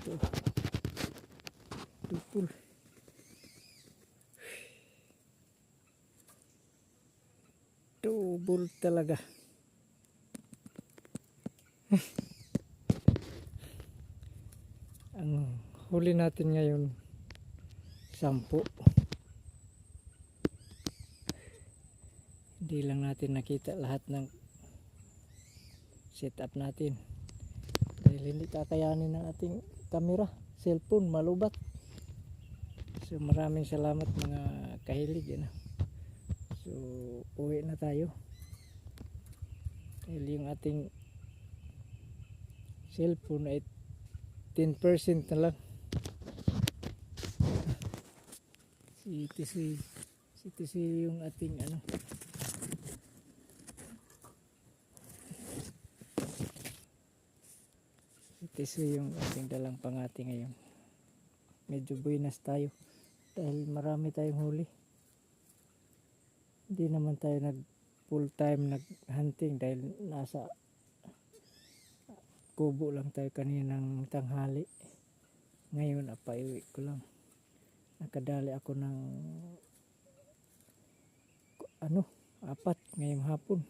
Ito. Tupul. Tubul talaga. Ang huli natin ngayon 10. Hindi lang natin nakita lahat ng setup natin dahil hindi kakayanin ng ating camera, cellphone, malubat. So maraming salamat mga kahilig, ano. So uwi na tayo dahil yung ating cellphone ay 10% na lang. Si TC yung ating ano, TC yung ating dalang pangati ngayon. Medyo buenas tayo dahil marami tayong huli. Hindi naman tayo nag full time nag hunting dahil nasa kubo lang tayo kaninang tanghali. Ngayon apaiwi ko lang. Nakadali ako ng 4 ngayong hapon.